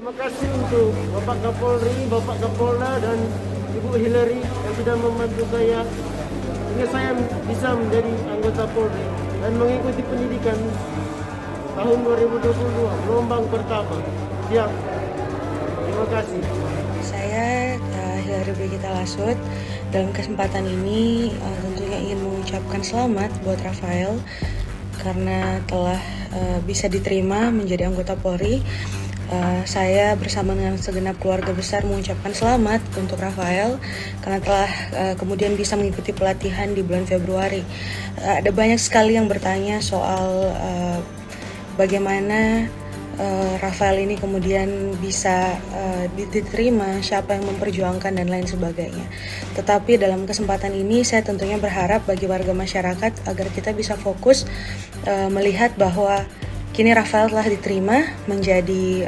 Terima kasih untuk Bapak Kapolri, Bapak Kapolda, dan Ibu Hillary yang sudah membantu saya sehingga saya bisa menjadi anggota Polri dan mengikuti pendidikan tahun 2022 gelombang pertama. Siap. Terima kasih. Saya Hillary Brigita Lasut. Dalam kesempatan ini tentunya ingin mengucapkan selamat buat Rafael karena telah bisa diterima menjadi anggota Polri. Saya bersama dengan segenap keluarga besar mengucapkan selamat untuk Rafael karena telah kemudian bisa mengikuti pelatihan di bulan Februari. Ada banyak sekali yang bertanya soal bagaimana Rafael ini kemudian bisa diterima, siapa yang memperjuangkan dan lain sebagainya. Tetapi dalam kesempatan ini saya tentunya berharap bagi warga masyarakat agar kita bisa fokus melihat bahwa kini Rafael telah diterima menjadi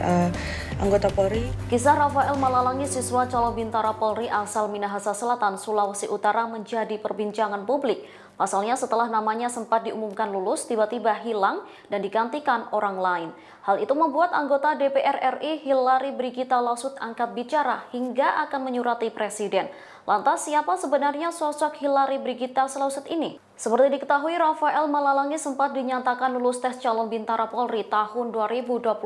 anggota Polri. Kisah Rafael Malalangi, siswa calon Bintara Polri asal Minahasa Selatan, Sulawesi Utara menjadi perbincangan publik. Pasalnya setelah namanya sempat diumumkan lulus, tiba-tiba hilang dan digantikan orang lain. Hal itu membuat anggota DPR RI Hillary Brigita Lasut angkat bicara hingga akan menyurati Presiden. Lantas siapa sebenarnya sosok Hillary Brigita Lasut ini? Seperti diketahui, Rafael Malalangi sempat dinyatakan lulus tes calon Bintara Polri tahun 2021.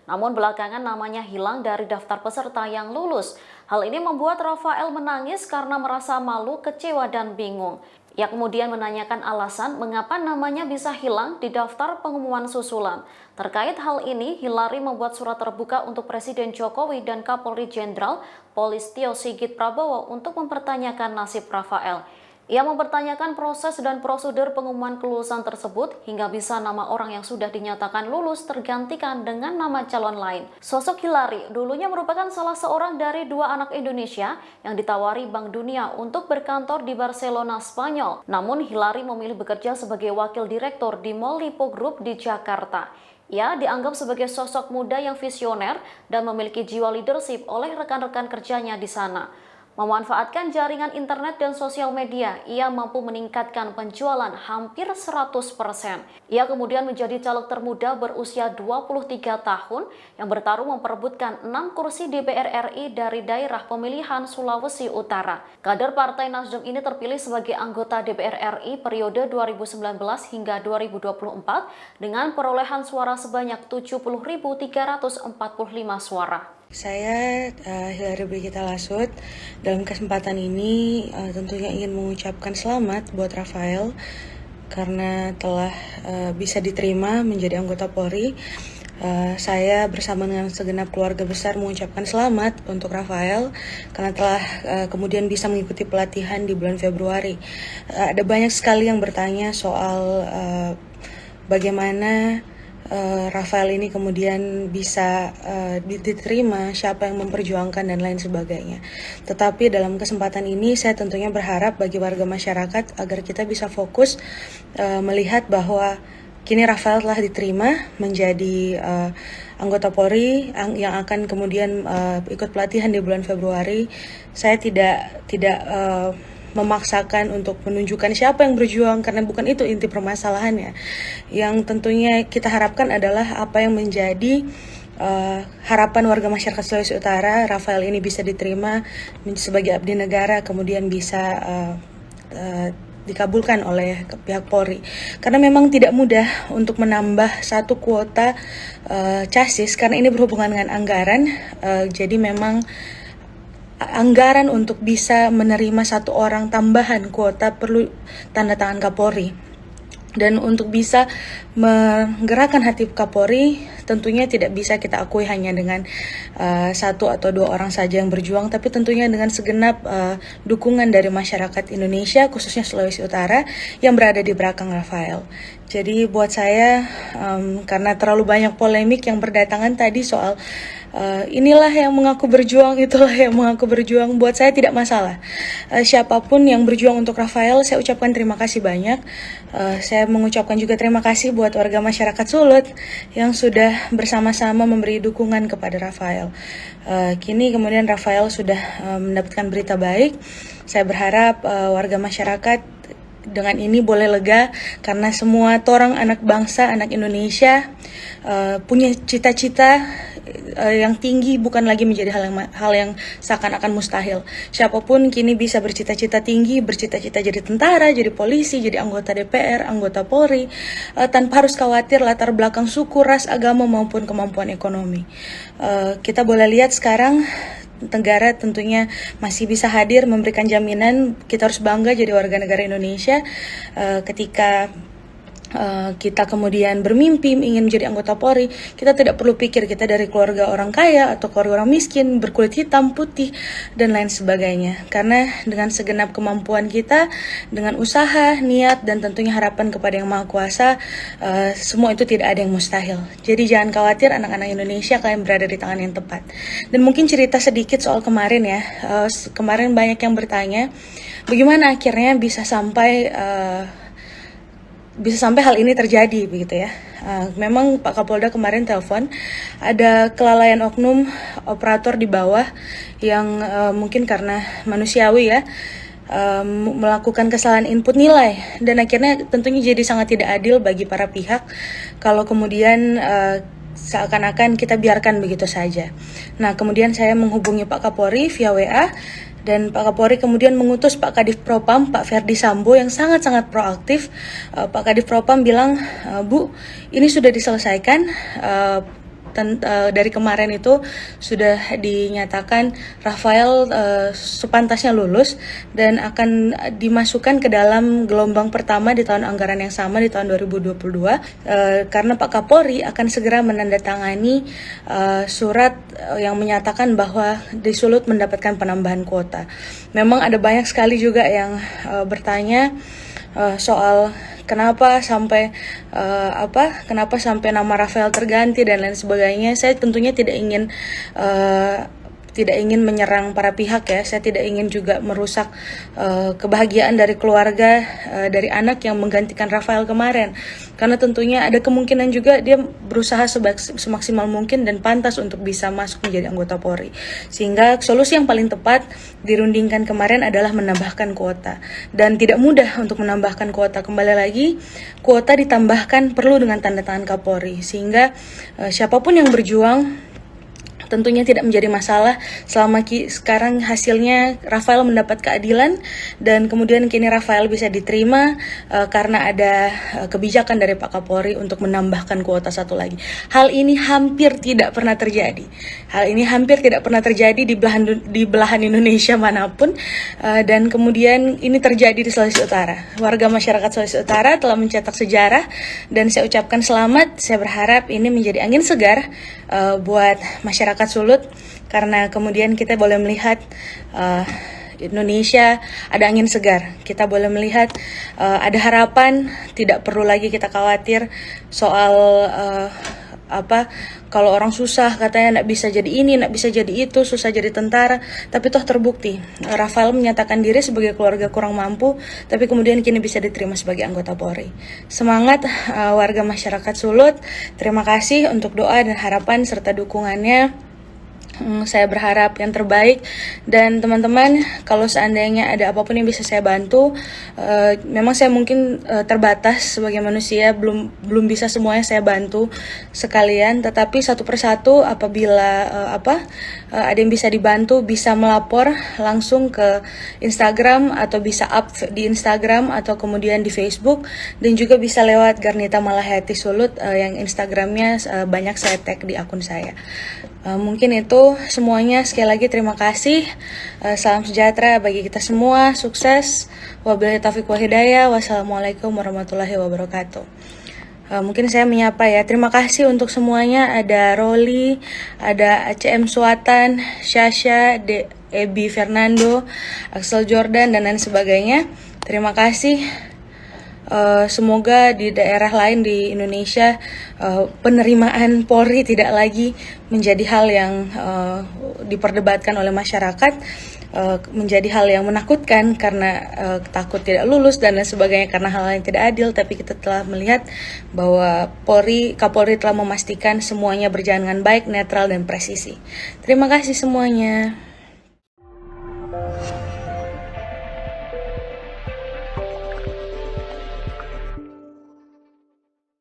Namun belakangan namanya hilang dari daftar peserta yang lulus. Hal ini membuat Rafael menangis karena merasa malu, kecewa, dan bingung. Ia kemudian menanyakan alasan mengapa namanya bisa hilang di daftar pengumuman susulan. Terkait hal ini, Hillary membuat surat terbuka untuk Presiden Jokowi dan Kapolri Jenderal Polistio Sigit Prabowo untuk mempertanyakan nasib Rafael. Ia mempertanyakan proses dan prosedur pengumuman kelulusan tersebut hingga bisa nama orang yang sudah dinyatakan lulus tergantikan dengan nama calon lain. Sosok Hillary dulunya merupakan salah seorang dari 2 anak Indonesia yang ditawari Bank Dunia untuk berkantor di Barcelona, Spanyol. Namun Hillary memilih bekerja sebagai wakil direktur di Mall Lipo Group di Jakarta. Ia dianggap sebagai sosok muda yang visioner dan memiliki jiwa leadership oleh rekan-rekan kerjanya di sana. Memanfaatkan jaringan internet dan sosial media, ia mampu meningkatkan penjualan hampir 100%. Ia kemudian menjadi caleg termuda berusia 23 tahun yang bertarung memperebutkan 6 kursi DPR RI dari daerah pemilihan Sulawesi Utara. Kader Partai Nasdem ini terpilih sebagai anggota DPR RI periode 2019 hingga 2024 dengan perolehan suara sebanyak 70.345 suara. Saya Hillary Brigita Lasut. Dalam kesempatan ini tentunya ingin mengucapkan selamat buat Rafael karena telah bisa diterima menjadi anggota Polri. Saya bersama dengan segenap keluarga besar mengucapkan selamat untuk Rafael karena telah kemudian bisa mengikuti pelatihan di bulan Februari. Ada banyak sekali yang bertanya soal bagaimana Rafael ini kemudian bisa diterima, siapa yang memperjuangkan dan lain sebagainya. Tetapi dalam kesempatan ini saya tentunya berharap bagi warga masyarakat agar kita bisa fokus melihat bahwa kini Rafael telah diterima menjadi anggota Polri yang akan kemudian ikut pelatihan di bulan Februari. Saya tidak memaksakan untuk menunjukkan siapa yang berjuang karena bukan itu inti permasalahannya. Yang tentunya kita harapkan adalah apa yang menjadi harapan warga masyarakat Sulawesi Utara, Rafael ini bisa diterima sebagai abdi negara, kemudian bisa dikabulkan oleh pihak Polri. Karena memang tidak mudah untuk menambah satu kuota chassis karena ini berhubungan dengan anggaran. Jadi memang anggaran untuk bisa menerima satu orang tambahan kuota perlu tanda tangan Kapolri. Dan untuk bisa menggerakkan hati Kapolri tentunya tidak bisa kita akui hanya dengan 1 atau 2 orang saja yang berjuang, tapi tentunya dengan segenap dukungan dari masyarakat Indonesia, khususnya Sulawesi Utara yang berada di belakang Rafael. Jadi buat saya karena terlalu banyak polemik yang berdatangan tadi soal inilah yang mengaku berjuang, itulah yang mengaku berjuang, buat saya tidak masalah. Siapapun yang berjuang untuk Rafael, saya ucapkan terima kasih banyak. Saya mengucapkan juga terima kasih buat warga masyarakat Sulut yang sudah bersama-sama memberi dukungan kepada Rafael. Kini kemudian Rafael sudah mendapatkan berita baik. Saya berharap warga masyarakat dengan ini boleh lega karena semua torang anak bangsa, anak Indonesia punya cita-cita yang tinggi bukan lagi menjadi hal yang seakan-akan mustahil. Siapapun kini bisa bercita-cita tinggi, bercita-cita jadi tentara, jadi polisi, jadi anggota DPR, anggota Polri, tanpa harus khawatir latar belakang suku, ras, agama maupun kemampuan ekonomi. Kita boleh lihat sekarang negara tentunya masih bisa hadir memberikan jaminan. Kita harus bangga jadi warga negara Indonesia ketika kita kemudian bermimpi ingin menjadi anggota Polri. Kita tidak perlu pikir kita dari keluarga orang kaya atau keluarga orang miskin, berkulit hitam, putih, dan lain sebagainya. Karena dengan segenap kemampuan kita, dengan usaha, niat, dan tentunya harapan kepada Yang Maha Kuasa, semua itu tidak ada yang mustahil. Jadi jangan khawatir anak-anak Indonesia, kalian berada di tangan yang tepat. Dan mungkin cerita sedikit soal kemarin ya. Kemarin banyak yang bertanya, bagaimana akhirnya bisa sampai hal ini terjadi begitu ya. Memang Pak Kapolda kemarin telepon ada kelalaian oknum operator di bawah yang mungkin karena manusiawi ya, melakukan kesalahan input nilai, dan akhirnya tentunya jadi sangat tidak adil bagi para pihak kalau kemudian seakan-akan kita biarkan begitu saja. Nah, kemudian saya menghubungi Pak Kapolri via WA, dan Pak Kapolri kemudian mengutus Pak Kadif Propam, Pak Ferdi Sambo yang sangat-sangat proaktif. Pak Kadif Propam bilang, Bu, ini sudah diselesaikan. Dari kemarin itu sudah dinyatakan Rafael sepantasnya lulus dan akan dimasukkan ke dalam gelombang pertama di tahun anggaran yang sama di tahun 2022, karena Pak Kapolri akan segera menandatangani surat yang menyatakan bahwa di Sulut mendapatkan penambahan kuota. Memang ada banyak sekali juga yang bertanya soal kenapa sampai nama Rafael terganti dan lain sebagainya. Saya tentunya tidak ingin menyerang para pihak ya. Saya tidak ingin juga merusak kebahagiaan dari keluarga dari anak yang menggantikan Rafael kemarin. Karena tentunya ada kemungkinan juga dia berusaha semaksimal mungkin dan pantas untuk bisa masuk menjadi anggota Polri. Sehingga solusi yang paling tepat dirundingkan kemarin adalah menambahkan kuota. Dan tidak mudah untuk menambahkan kuota. Kembali lagi, kuota ditambahkan perlu dengan tanda tangan Kapolri. Sehingga siapapun yang berjuang tentunya tidak menjadi masalah selama sekarang hasilnya Rafael mendapat keadilan, dan kemudian kini Rafael bisa diterima karena ada kebijakan dari Pak Kapolri untuk menambahkan kuota satu lagi. Hal ini hampir tidak pernah terjadi. Di belahan Indonesia manapun, dan kemudian ini terjadi di Sulawesi Utara. Warga masyarakat Sulawesi Utara telah mencetak sejarah dan saya ucapkan selamat. Saya berharap ini menjadi angin segar buat masyarakat Sulut, karena kemudian kita boleh melihat Indonesia ada angin segar. Kita boleh melihat ada harapan, tidak perlu lagi kita khawatir soal kalau orang susah katanya nggak bisa jadi ini, nggak bisa jadi itu, susah jadi tentara. Tapi toh terbukti Rafael menyatakan diri sebagai keluarga kurang mampu, tapi kemudian kini bisa diterima sebagai anggota Polri. Semangat warga masyarakat Sulut. Terima kasih untuk doa dan harapan serta dukungannya. Saya berharap yang terbaik, dan teman-teman, kalau seandainya ada apapun yang bisa saya bantu, memang saya mungkin terbatas sebagai manusia, belum bisa semuanya saya bantu sekalian, tetapi satu persatu apabila ada yang bisa dibantu, bisa melapor langsung ke Instagram atau bisa up di Instagram atau kemudian di Facebook, dan juga bisa lewat Garnita Malahati Sulut yang Instagramnya banyak saya tag di akun saya. Mungkin itu semuanya. Sekali lagi terima kasih. Salam sejahtera bagi kita semua. Sukses. Wabillahi taufiq wal hidayah. Wassalamualaikum warahmatullahi wabarakatuh. Mungkin saya menyapa ya. Terima kasih untuk semuanya. Ada Roli, ada ACM Suatan, Syasha, Ebi Fernando, Axel Jordan, dan lain sebagainya. Terima kasih. Semoga di daerah lain di Indonesia penerimaan Polri tidak lagi menjadi hal yang diperdebatkan oleh masyarakat, menjadi hal yang menakutkan karena takut tidak lulus dan lain sebagainya karena hal yang tidak adil. Tapi kita telah melihat bahwa Kapolri telah memastikan semuanya berjalan dengan baik, netral, dan presisi. Terima kasih semuanya.